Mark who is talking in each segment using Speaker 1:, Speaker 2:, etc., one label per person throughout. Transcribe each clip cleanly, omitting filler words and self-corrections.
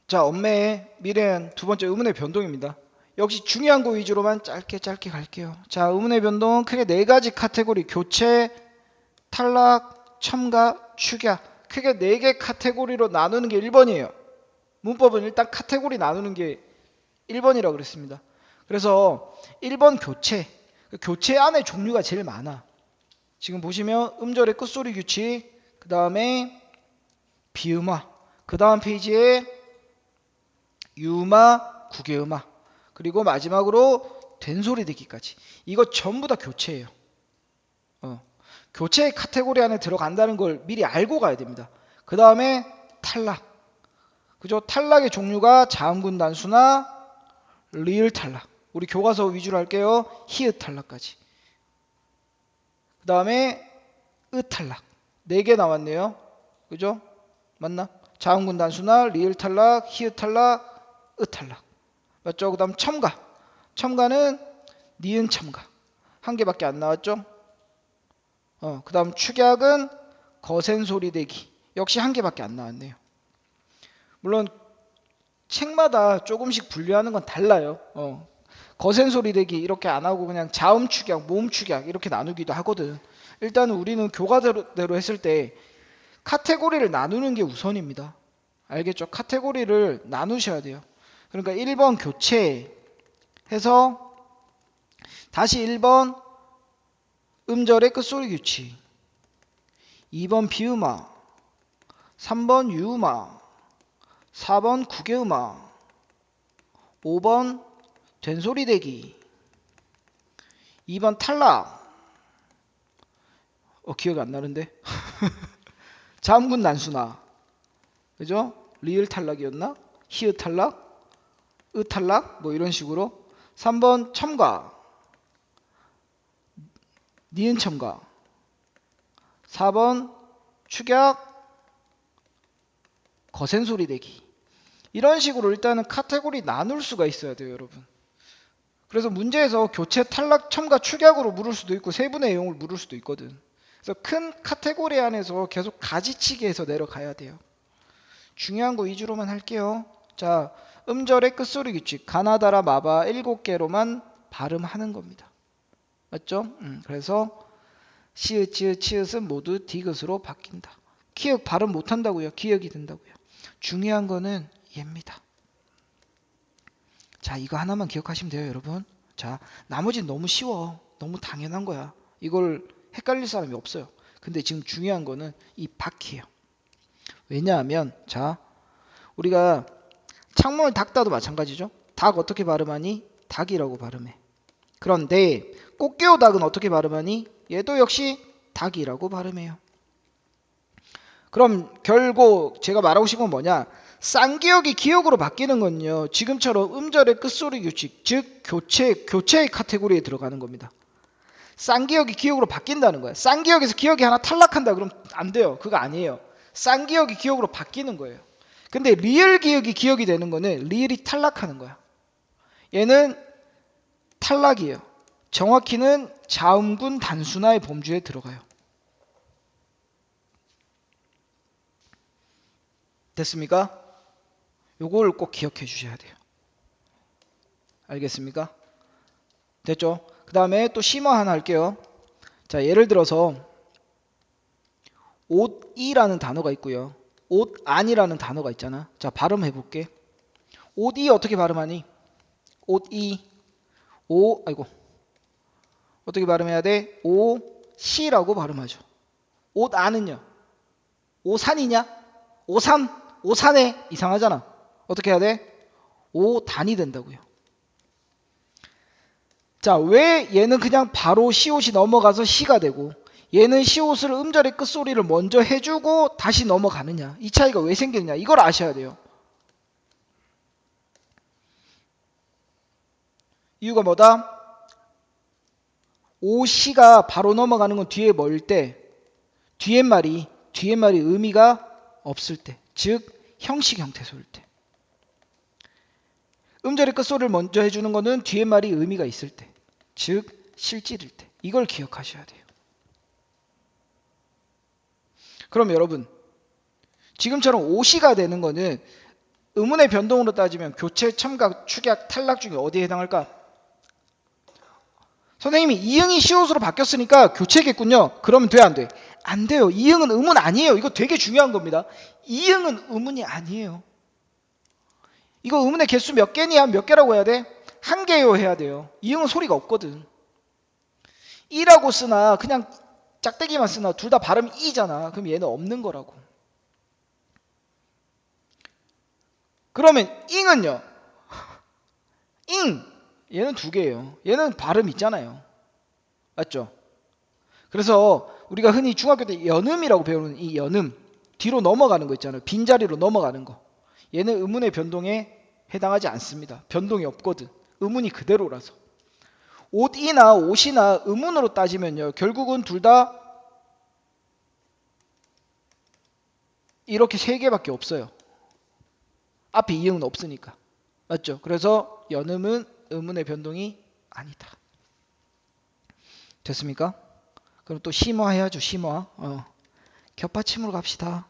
Speaker 1: 자, 엄매의 미래엔 두 번째 의문의 변동입니다. 역시 중요한 거 위주로만 짧게 갈게요. 자, 의문의 변동 크게 네 가지 카테고리: 교체, 탈락, 첨가, 축약. 크게 네 개 카테고리로 나누는 게 1번이에요. 문법은 일단 카테고리 나누는 게 1번이라고 그랬습니다. 그래서 1번 교체. 교체 안에 종류가 제일 많아. 지금 보시면 음절의 끝소리 규칙, 그 다음에 비음화, 그 다음 페이지에 유음화, 구개음화, 그리고 마지막으로 된소리 듣기까지. 이거 전부 다 교체예요. 교체 카테고리 안에 들어간다는 걸 미리 알고 가야 됩니다. 그 다음에 탈락. 그죠? 탈락의 종류가 자음군 단수나 리을 탈락. 우리 교과서 위주로 할게요. 히읗 탈락까지. 그 다음에 으 탈락. 4개 나왔네요. 그죠? 맞나? 자음군 단수나 리을 탈락, 히읗 탈락, 으 탈락. 맞죠? 그 다음 첨가. 첨가는 니은 첨가. 한 개밖에 안 나왔죠? 그 다음 축약은 거센 소리 대기. 역시 한 개밖에 안 나왔네요. 물론 책마다 조금씩 분류하는 건 달라요. 거센 소리 대기 이렇게 안 하고 그냥 자음 축약, 모음 축약 이렇게 나누기도 하거든. 일단은 우리는 교과대로 했을 때 카테고리를 나누는 게 우선입니다. 알겠죠? 카테고리를 나누셔야 돼요. 그러니까 1번 교체 해서 다시 1번 음절의 끝소리 규칙, 2번 비음화, 3번 유음화, 4번 구개음화, 5번 된소리 대기, 2번 탈락. 기억이 안 나는데. 자음군 난수나. 그죠? 리을 탈락이었나? 히읗 탈락? 으 탈락? 뭐 이런 식으로. 3번 첨가. 니은 첨가. 4번 축약. 거센 소리 대기. 이런 식으로 일단은 카테고리 나눌 수가 있어야 돼요, 여러분. 그래서 문제에서 교체, 탈락, 첨가, 축약으로 물을 수도 있고 세분의 내용을 물을 수도 있거든. 그래서 큰 카테고리 안에서 계속 가지치기 해서 내려가야 돼요. 중요한 거 위주로만 할게요. 자, 음절의 끝소리 규칙, 가나다라 마바 7개로만 발음하는 겁니다. 맞죠? 그래서 시읒, 지읒, 치읒은 모두 디귿으로 바뀐다. 키읔 발음 못한다고요. 기역이 된다고요. 중요한 거는 얘입니다. 자, 이거 하나만 기억하시면 돼요, 여러분. 자, 나머지는 너무 쉬워. 너무 당연한 거야. 이걸 헷갈릴 사람이 없어요. 근데 지금 중요한 거는 이 바퀴예요. 왜냐하면 자, 우리가 창문을 닫다도 마찬가지죠. 닭 어떻게 발음하니? 닭이라고 발음해. 그런데 꽃게오 닭은 어떻게 발음하니? 얘도 역시 닭이라고 발음해요. 그럼 결국 제가 말하고 싶은 건 뭐냐? 쌍기역이 기역으로 바뀌는 건요, 지금처럼 음절의 끝소리 규칙, 즉 교체의 카테고리에 들어가는 겁니다. 쌍기역이 기역으로 바뀐다는 거예요. 쌍기역에서 기역이 하나 탈락한다 그럼 안 돼요. 그거 아니에요. 쌍기역이 기역으로 바뀌는 거예요. 근데 리을 기역이 기역이 되는 거는 리을이 탈락하는 거야. 얘는 탈락이에요. 정확히는 자음군 단순화의 범주에 들어가요. 됐습니까? 요걸 꼭 기억해 주셔야 돼요. 알겠습니까? 됐죠? 그 다음에 또 심화 하나 할게요. 자, 예를 들어서 옷이라는 단어가 있고요. 옷안이라는 단어가 있잖아. 자, 발음해 볼게. 옷이 어떻게 발음하니? 옷이 아이고, 어떻게 발음해야 돼? 오시라고 발음하죠. 옷안은요? 오산이냐? 오산에 이상하잖아. 어떻게 해야 돼? 오단이 된다고요. 자, 왜 얘는 그냥 바로 시옷이 넘어가서 시가 되고 얘는 시옷을 음절의 끝소리를 먼저 해주고 다시 넘어가느냐? 이 차이가 왜 생기느냐? 이걸 아셔야 돼요. 이유가 뭐다? 오시가 바로 넘어가는 건 뒤에 멀 때, 뒤에 말이 의미가 없을 때, 즉 형식 형태소일 때. 음절의 끝소리를 먼저 해주는 거는 뒤에 말이 의미가 있을 때, 즉 실질일 때. 이걸 기억하셔야 돼요. 그럼 여러분, 지금처럼 오시가 되는 거는 의문의 변동으로 따지면 교체, 첨가, 축약, 탈락 중에 어디에 해당할까? 선생님이 이응이 시옷으로 바뀌었으니까 교체겠군요. 그러면 돼, 안 돼? 안 돼요. 이응은 의문 아니에요. 이거 되게 중요한 겁니다. 이응은 의문이 아니에요. 이거 의문의 개수 몇 개냐? 몇 개라고 해야 돼? 한 개요 해야 돼요. 이응은 소리가 없거든. 이라고 쓰나 그냥 짝대기만 쓰나 둘 다 발음이 이잖아. 그럼 얘는 없는 거라고. 그러면 잉은요? 잉 얘는 두 개예요. 얘는 발음 있잖아요. 맞죠? 그래서 우리가 흔히 중학교 때 연음이라고 배우는 이 연음 뒤로 넘어가는 거 있잖아요. 빈자리로 넘어가는 거. 얘는 의문의 변동에 해당하지 않습니다. 변동이 없거든. 의문이 그대로라서. 옷이나 옷이나 의문으로 따지면요. 결국은 둘 다 이렇게 세 개밖에 없어요. 앞에 이응은 없으니까. 맞죠? 그래서 연음은 의문의 변동이 아니다. 됐습니까? 그럼 또 심화 해야죠. 심화. 겹받침으로 갑시다.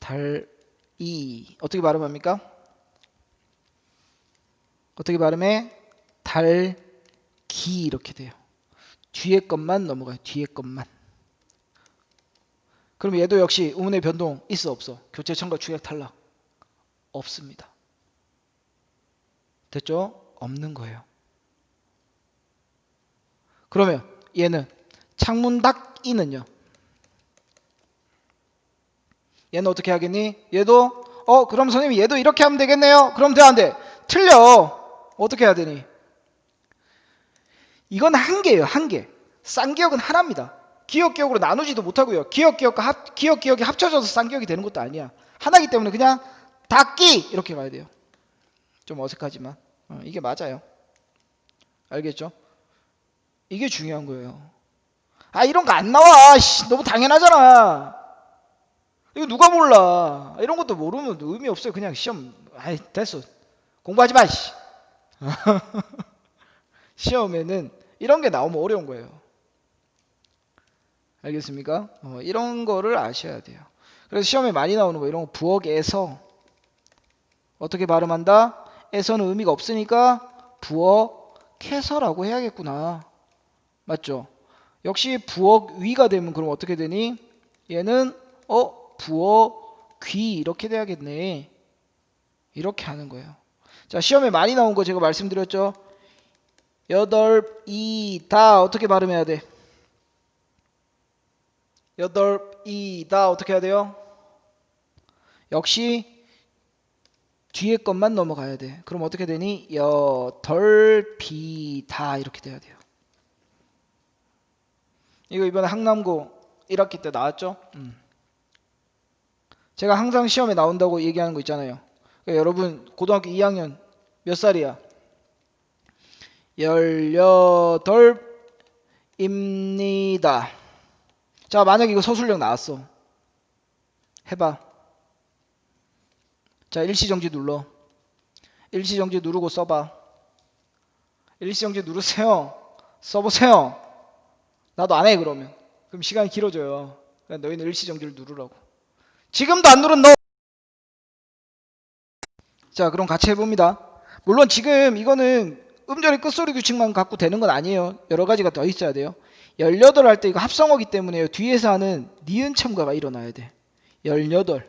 Speaker 1: 달이 어떻게 발음합니까? 어떻게 발음해? 달기 이렇게 돼요. 뒤에 것만 넘어가요. 뒤에 것만. 그럼 얘도 역시 의문의 변동 있어 없어? 교체, 첨가, 축약, 탈락 없습니다. 됐죠? 없는 거예요. 그러면 얘는 창문 닫기는요? 얘는 어떻게 하겠니? 얘도 그럼 선생님 얘도 이렇게 하면 되겠네요. 그럼 돼 안 돼? 틀려. 어떻게 해야 되니? 이건 한 개예요. 한 개. 쌍기역은 하나입니다. 기역기역으로 나누지도 못하고요. 기역기역이 합쳐져서 쌍기역이 되는 것도 아니야. 하나이기 때문에 그냥 닫기 이렇게 가야 돼요. 좀 어색하지만 이게 맞아요. 알겠죠? 이게 중요한 거예요. 이런 거 안 나와. 너무 당연하잖아. 이거 누가 몰라. 이런 것도 모르면 의미 없어요. 그냥 시험 됐어. 공부하지 마. 시험에는 이런 게 나오면 어려운 거예요. 알겠습니까? 이런 거를 아셔야 돼요. 그래서 시험에 많이 나오는 거 이런 거 부억에서 어떻게 발음한다? 에서는 의미가 없으니까 부억해서라고 해야겠구나. 맞죠? 역시 부억 위가 되면 그럼 어떻게 되니? 얘는 부억 귀 이렇게 돼야겠네. 이렇게 하는 거예요. 자, 시험에 많이 나온 거 제가 말씀드렸죠? 여덟 이다 어떻게 발음해야 돼? 여덟 이다 어떻게 해야 돼요? 역시 뒤에 것만 넘어가야 돼. 그럼 어떻게 되니? 여덜 비다 이렇게 돼야 돼요. 이거 이번에 항남고 1학기 때 나왔죠? 제가 항상 시험에 나온다고 얘기하는 거 있잖아요. 그러니까 여러분 고등학교 2학년 몇 살이야? 18입니다. 자, 만약에 이거 서술형 나왔어. 해봐. 자, 일시정지 눌러. 일시정지 누르고 써봐. 일시정지 누르세요. 써보세요. 나도 안 해 그러면. 그럼 시간이 길어져요. 그러니까 너희는 일시정지를 누르라고. 지금도 안 누른 너. 자, 그럼 같이 해봅니다. 물론 지금 이거는 음절의 끝소리 규칙만 갖고 되는 건 아니에요. 여러 가지가 더 있어야 돼요. 18 할 때 이거 합성어기 때문에요. 뒤에서 하는 니은 첨가가 일어나야 돼. 18.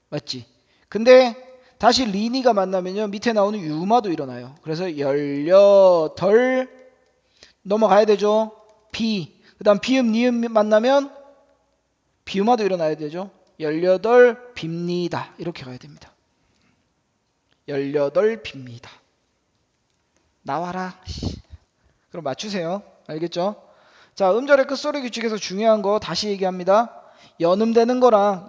Speaker 1: 맞지? 근데 다시 리니가 만나면요. 밑에 나오는 유마도 일어나요. 그래서 18 넘어가야 되죠. 비. 그 다음 비음 니은 만나면 비음화도 일어나야 되죠. 18 빕니다. 이렇게 가야 됩니다. 18 빕니다. 나와라. 그럼 맞추세요. 알겠죠? 자, 음절의 끝소리 규칙에서 중요한 거 다시 얘기합니다. 연음되는 거랑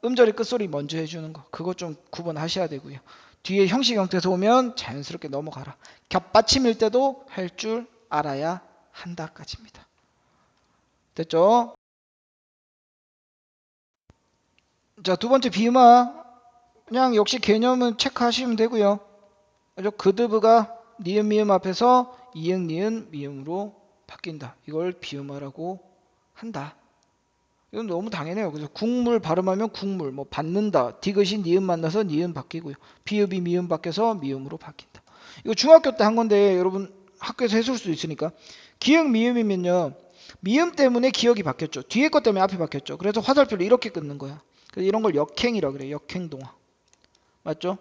Speaker 1: 음절의 끝소리 먼저 해주는 거. 그거 좀 구분하셔야 되고요. 뒤에 형식 형태에서 오면 자연스럽게 넘어가라. 겹받침일 때도 할 줄 알아야 한다까지입니다. 됐죠? 자, 두 번째 비음화. 그냥 역시 개념은 체크하시면 되고요. 그드브가 니은 미음 앞에서 이응 니은 미음으로 바뀐다. 이걸 비음화라고 한다. 이건 너무 당연해요. 그래서 국물 발음하면 국물, 뭐 받는다, 디귿이 니은 만나서 니은 바뀌고요. 비읍이 미음 바뀌어서 미음으로 바뀐다. 이거 중학교 때 한 건데 여러분 학교에서 했을 수도 있으니까 기역 미음이면요. 미음 때문에 기역이 바뀌었죠. 뒤에 것 때문에 앞이 바뀌었죠. 그래서 화살표를 이렇게 끊는 거야. 그래서 이런 걸 역행이라 그래요. 역행동화. 맞죠?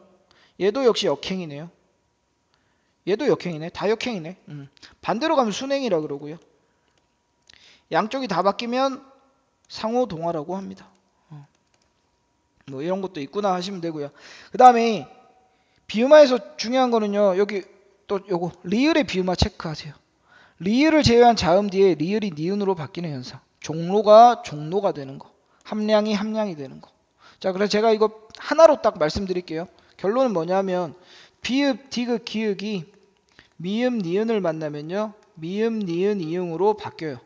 Speaker 1: 얘도 역시 역행이네요. 얘도 역행이네. 다 역행이네. 반대로 가면 순행이라 그러고요. 양쪽이 다 바뀌면 상호동화라고 합니다. 뭐 이런 것도 있구나 하시면 되고요. 그 다음에 비음화에서 중요한 거는요. 여기 또 요거 리을의 비음화 체크하세요. 리을을 제외한 자음 뒤에 리을이 니은으로 바뀌는 현상. 종로가 종로가 되는 거. 함량이 함량이 되는 거. 자, 그래서 제가 이거 하나로 딱 말씀드릴게요. 결론은 뭐냐면 비읍, 디귿, 기역이 미음, 니은을 만나면요. 미음, 니은, 이응으로 바뀌어요.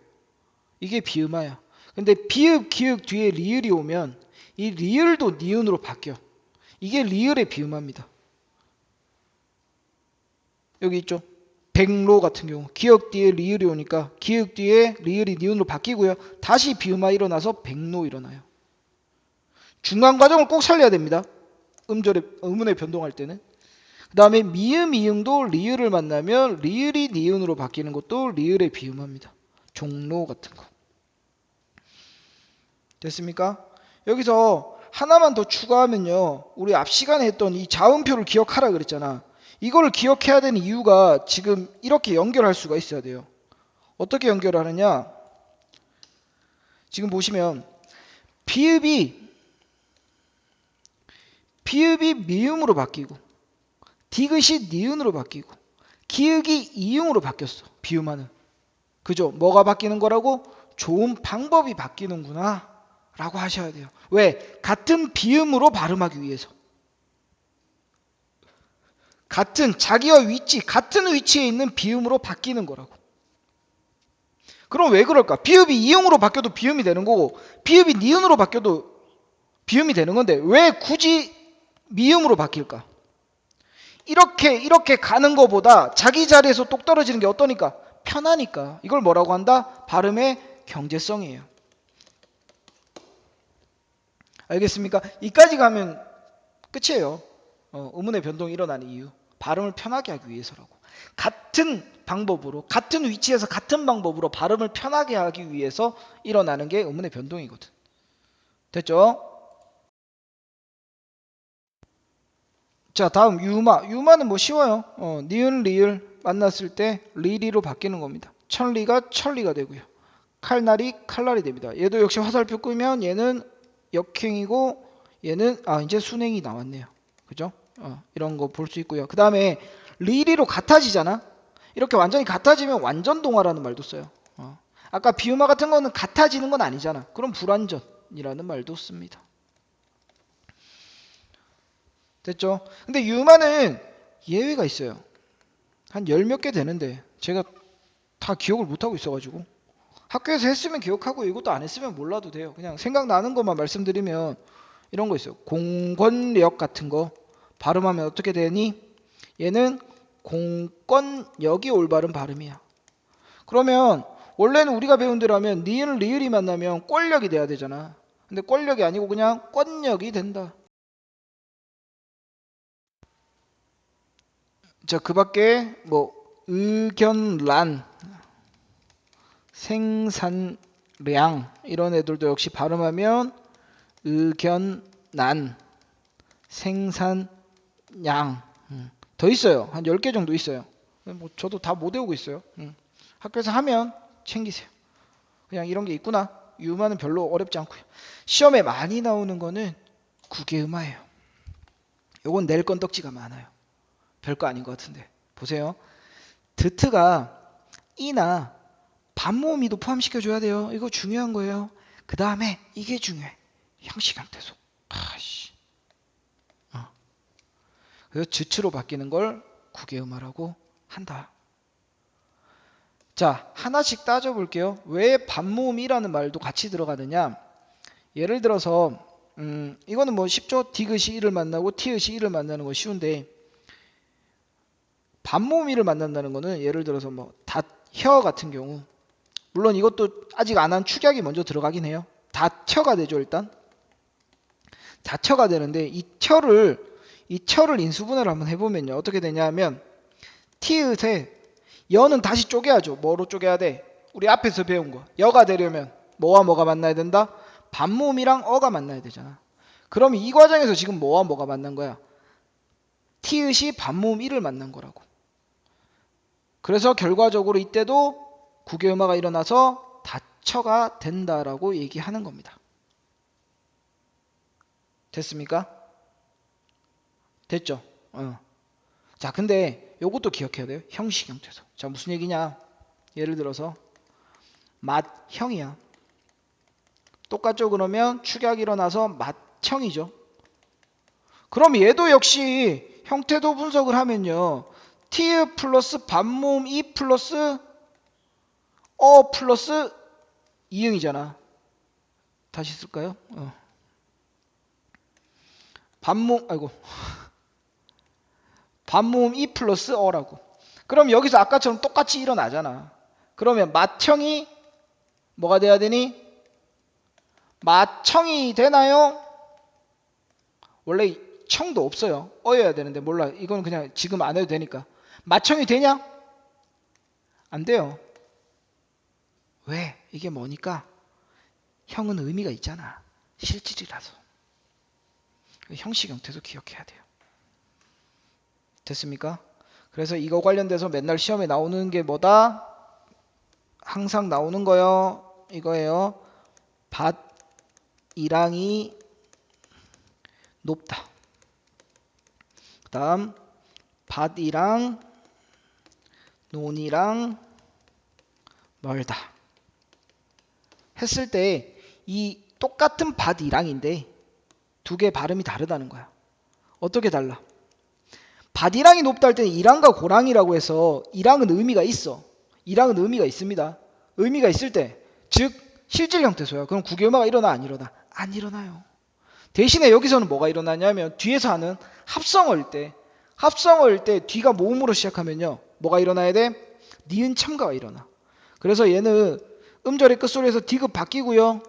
Speaker 1: 이게 비음화야. 근데 비읍, 기역 뒤에 리을이 오면 이 리을도 니은으로 바뀌어. 이게 리을의 비음화입니다. 여기 있죠. 백로 같은 경우 기역 뒤에 리을이 오니까 기역 뒤에 리을이 니은으로 바뀌고요. 다시 비음화 일어나서 백로 일어나요. 중간 과정을 꼭 살려야 됩니다. 음운에 변동할 때는. 그 다음에 미음, 이응도 리을을 만나면 리을이 니은으로 바뀌는 것도 리을의 비음화입니다. 종로 같은 거. 됐습니까? 여기서 하나만 더 추가하면요. 우리 앞 시간에 했던 이 자음표를 기억하라 그랬잖아. 이걸 기억해야 되는 이유가 지금 이렇게 연결할 수가 있어야 돼요. 어떻게 연결을 하느냐? 지금 보시면 비읍이 미음으로 바뀌고 디귿이 니은으로 바뀌고 기역이 이응으로 바뀌었어. 비음화는. 그죠? 뭐가 바뀌는 거라고? 좋은 방법이 바뀌는구나 라고 하셔야 돼요. 왜? 같은 비음으로 발음하기 위해서. 같은 자기와 같은 위치에 있는 비음으로 바뀌는 거라고. 그럼 왜 그럴까? 비읍이 이응으로 바뀌어도 비음이 되는 거고 비읍이 니은으로 바뀌어도 비음이 되는 건데 왜 굳이 미음으로 바뀔까? 이렇게 가는 것보다 자기 자리에서 똑 떨어지는 게 어떠니까? 편하니까. 이걸 뭐라고 한다? 발음의 경제성이에요. 알겠습니까? 이까지 가면 끝이에요. 음운의 변동이 일어나는 이유. 발음을 편하게 하기 위해서라고. 같은 방법으로, 같은 위치에서 같은 방법으로 발음을 편하게 하기 위해서 일어나는 게 음운의 변동이거든. 됐죠? 자, 다음 유마. 유마는 뭐 쉬워요. 니은, 리을 만났을 때 리리로 바뀌는 겁니다. 천리가 천리가 되고요. 칼날이 칼날이 됩니다. 얘도 역시 화살표 끄면 얘는 역행이고 얘는 이제 순행이 나왔네요. 그죠? 이런 거 볼 수 있고요. 그 다음에 리리로 같아지잖아. 이렇게 완전히 같아지면 완전동화라는 말도 써요. 아까 비음화 같은 거는 같아지는 건 아니잖아. 그럼 불완전이라는 말도 씁니다. 됐죠? 근데 유마는 예외가 있어요. 한 열 몇 개 되는데 제가 다 기억을 못하고 있어가지고 학교에서 했으면 기억하고 이것도 안 했으면 몰라도 돼요. 그냥 생각나는 것만 말씀드리면 이런 거 있어요. 공권력 같은 거 발음하면 어떻게 되니? 얘는 공권력이 올바른 발음이야. 그러면 원래는 우리가 배운 대로 하면 니은 리을이 만나면 꼴력이 돼야 되잖아. 근데 꼴력이 아니고 그냥 권력이 된다. 자, 그 밖에 뭐 의견란, 생산량 이런 애들도 역시 발음하면 의견난, 생산양 더 있어요. 한 10개 정도 있어요. 뭐 저도 다 못 외우고 있어요. 학교에서 하면 챙기세요. 그냥 이런 게 있구나. 유마는 별로 어렵지 않고요. 시험에 많이 나오는 거는 국외음화예요. 요건 낼 건덕지가 많아요. 별거 아닌 것 같은데. 보세요. 드트가 이나 반모음이도 포함시켜줘야 돼요. 이거 중요한 거예요. 그 다음에 이게 중요해. 형식 형태소. 그래서 즈츠로 바뀌는 걸 국외음화라고 한다. 자, 하나씩 따져볼게요. 왜 반모음이라는 말도 같이 들어가느냐. 예를 들어서 이거는 뭐 쉽죠. 디귿이 이를 만나고 티읕이 이를 만나는 거 쉬운데 반모음이를 만난다는 거는 예를 들어서 뭐 닷, 혀 같은 경우 물론 이것도 아직 안 한 축약이 먼저 들어가긴 해요. 다처가 되죠. 일단 다처가 되는데 이 처를 인수분해를 한번 해보면요. 어떻게 되냐면 티읕에 여는 다시 쪼개야죠. 뭐로 쪼개야 돼? 우리 앞에서 배운 거. 여가 되려면 뭐와 뭐가 만나야 된다? 반모음이랑 어가 만나야 되잖아. 그럼 이 과정에서 지금 뭐와 뭐가 만난 거야? 티읕이 반모음 1을 만난 거라고. 그래서 결과적으로 이때도 국외음화가 일어나서 다처가 된다라고 얘기하는 겁니다. 됐습니까? 됐죠? 자, 근데 요것도 기억해야 돼요. 형식 형태소. 자, 무슨 얘기냐? 예를 들어서 맛형이야. 똑같죠? 그러면 축약이 일어나서 맛형이죠. 그럼 얘도 역시 형태도 분석을 하면요. 티읕 플러스 반모음 이 플러스 어 플러스 이응이잖아. 다시 쓸까요? 반모음 이 플러스 어라고. 그럼 여기서 아까처럼 똑같이 일어나잖아. 그러면 맏형이 뭐가 돼야 되니? 맏형이 되나요? 원래 청도 없어요. 어여야 되는데 몰라. 이건 그냥 지금 안 해도 되니까. 맏형이 되냐? 안 돼요. 왜? 이게 뭐니까? 형은 의미가 있잖아. 실질이라서. 형식 형태도 기억해야 돼요. 됐습니까? 그래서 이거 관련돼서 맨날 시험에 나오는 게 뭐다? 항상 나오는 거요. 이거예요. 밭이랑이 높다. 그 다음 밭이랑 논이랑 멀다. 했을 때 이 똑같은 밭이랑인데 두 개 발음이 다르다는 거야. 어떻게 달라? 밭이랑이 높다 할 때는 이랑과 고랑이라고 해서 이랑은 의미가 있어. 이랑은 의미가 있습니다. 의미가 있을 때, 즉 실질 형태소야. 그럼 국외음화가 일어나 안 일어나? 안 일어나요. 대신에 여기서는 뭐가 일어나냐면 뒤에서 하는 합성어일 때 뒤가 모음으로 시작하면요. 뭐가 일어나야 돼? 니은 첨가가 일어나. 그래서 얘는 음절의 끝소리에서 디귿 바뀌고요.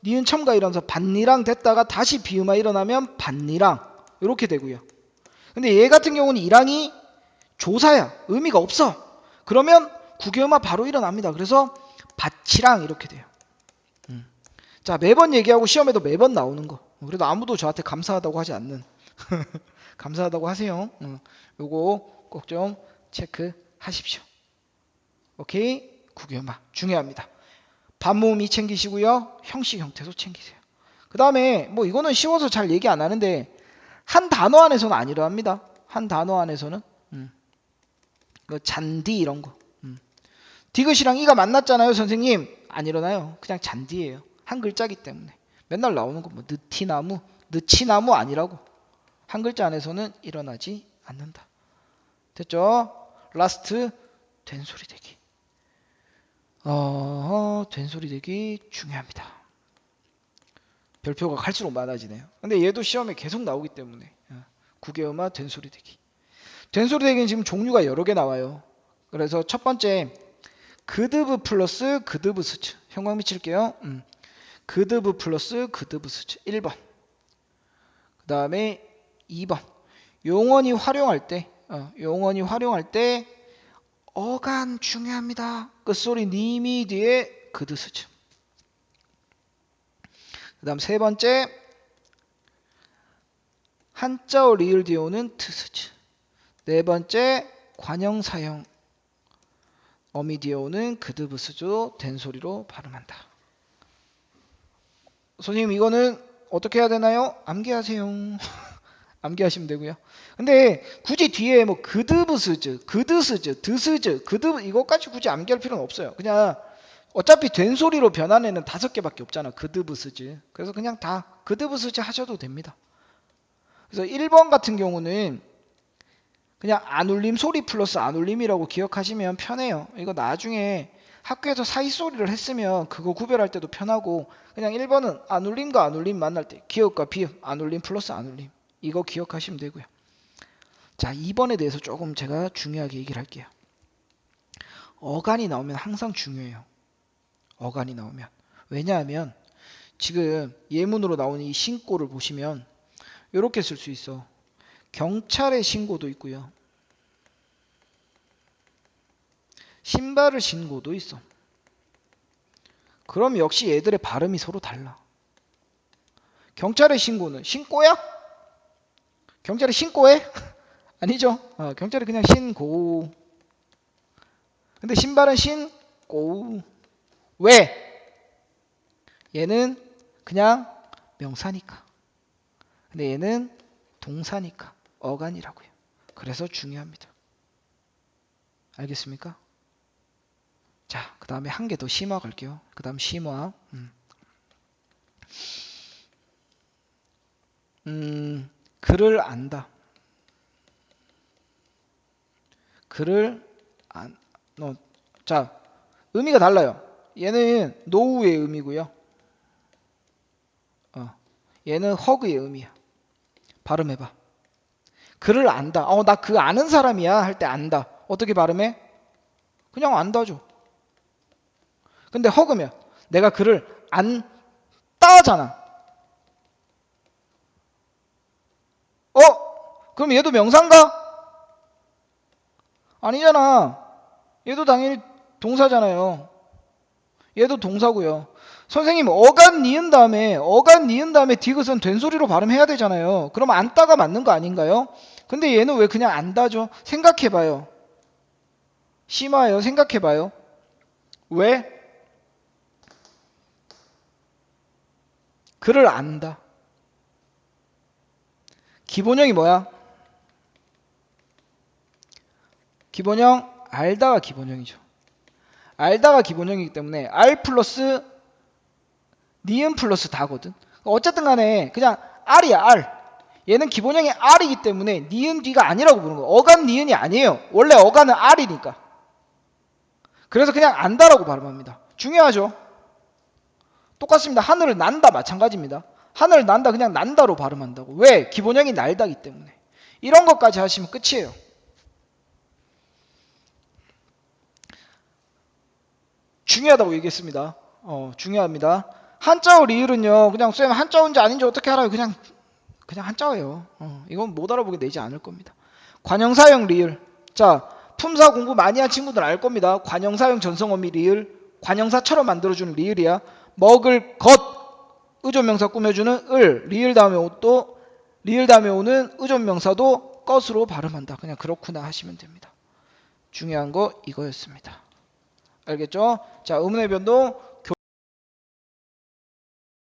Speaker 1: 니은 첨가 일어나서 반니랑 됐다가 다시 비음화 일어나면 반니랑 이렇게 되고요. 근데 얘 같은 경우는 이랑이 조사야. 의미가 없어. 그러면 국외음화 바로 일어납니다. 그래서 밭이랑 이렇게 돼요. 자, 매번 얘기하고 시험에도 매번 나오는 거. 그래도 아무도 저한테 감사하다고 하지 않는. 감사하다고 하세요. 요거 꼭 좀 체크하십시오. 오케이? 국외음화 중요합니다. 반모음이 챙기시고요. 형식 형태도 챙기세요. 그 다음에 뭐 이거는 쉬워서 잘 얘기 안 하는데 한 단어 안에서는 안 일어납니다. 한 단어 안에서는 그 잔디 이런 거. 디귿이랑 이가 만났잖아요, 선생님. 안 일어나요. 그냥 잔디예요. 한 글자기 때문에. 맨날 나오는 거 뭐 느티나무, 느치나무 아니라고. 한 글자 안에서는 일어나지 않는다. 됐죠? 라스트 된소리 대기. 된소리 대기 중요합니다. 별표가 갈수록 많아지네요. 근데 얘도 시험에 계속 나오기 때문에 국외음화 된소리 대기. 된소리 대기는 지금 종류가 여러 개 나와요. 그래서 첫 번째 그드브 플러스 그드브 스츠. 형광 미칠게요. 그드브 플러스 그드브 스츠 1번. 그 다음에 2번. 용언이 활용할 때 어간 중요합니다. 끝소리 니미 뒤에 그드 스츠. 그 다음 세 번째 한자어 리을 뒤에 오는 트스츠. 네 번째 관형사형 어미 뒤에 오는 그드브스도 된소리로 발음한다. 선생님 이거는 어떻게 해야 되나요? 암기하세요. 암기하시면 되고요. 근데 굳이 뒤에 뭐 그드브스즈, 그드스즈, 드스즈, 그드 이것까지 굳이 암기할 필요는 없어요. 그냥 어차피 된소리로 변한 애는 5개밖에 없잖아. 그드브스즈. 그래서 그냥 다 그드브스즈 하셔도 됩니다. 그래서 1번 같은 경우는 그냥 안울림 소리 플러스 안울림이라고 기억하시면 편해요. 이거 나중에 학교에서 사이소리를 했으면 그거 구별할 때도 편하고 그냥 1번은 안울림과 안울림 만날 때 기억과 비읍 안울림 플러스 안울림 이거 기억하시면 되고요. 자, 2번에 대해서 조금 제가 중요하게 얘기를 할게요. 어간이 나오면 항상 중요해요. 어간이 나오면. 왜냐하면 지금 예문으로 나오는 이 신고를 보시면 이렇게 쓸 수 있어. 경찰에 신고도 있고요. 신발을 신고도 있어. 그럼 역시 얘들의 발음이 서로 달라. 경찰의 신고는 신고야? 경찰이 신고해? 아니죠. 경찰이 그냥 신고. 근데 신발은 신고. 왜? 얘는 그냥 명사니까. 근데 얘는 동사니까. 어간이라고요. 그래서 중요합니다. 알겠습니까? 자, 그 다음에 한 개 더 심화 갈게요. 그 다음 심화. 글을 안다. 글을 안, 자, 의미가 달라요. 얘는 노우의 의미고요. 얘는 허그의 의미야. 발음해봐. 글을 안다. 나 그 아는 사람이야 할 때 안다. 어떻게 발음해? 그냥 안다죠. 근데 허그면 내가 글을 안다잖아. 그럼 얘도 명사인가? 아니잖아. 얘도 당연히 동사잖아요. 얘도 동사고요. 선생님 어간 니은 다음에 디귿은 된소리로 발음해야 되잖아요. 그럼 안다가 맞는 거 아닌가요? 근데 얘는 왜 그냥 안다죠? 생각해봐요. 심화예요. 생각해봐요. 왜? 글을 안다. 기본형이 뭐야? 기본형 알다가 기본형이죠. 알다가 기본형이기 때문에 알 플러스 니은 플러스 다거든. 어쨌든 간에 그냥 R이야, R. 얘는 기본형이 R이기 때문에 니은 뒤가 아니라고 부르는 거야. 어간 니은이 아니에요. 원래 어간은 R이니까. 그래서 그냥 안다라고 발음합니다. 중요하죠. 똑같습니다. 하늘을 난다 마찬가지입니다. 하늘을 난다 그냥 난다로 발음한다고. 왜? 기본형이 날다기 때문에. 이런 것까지 하시면 끝이에요. 중요하다고 얘기했습니다. 중요합니다. 한자어 리을은요. 그냥 쌤 한자어인지 아닌지 어떻게 알아요? 그냥 한자어예요. 이건 못 알아보게 내지 않을 겁니다. 관형사형 리을. 자, 품사 공부 많이 한 친구들 알 겁니다. 관형사형 전성어미 리을. 관형사처럼 만들어주는 리을이야. 먹을 것. 의존명사 꾸며주는 을. 리을 다음에 오는 의존명사도 것으로 발음한다. 그냥 그렇구나 하시면 됩니다. 중요한 거 이거였습니다. 알겠죠? 자, 의문의 변동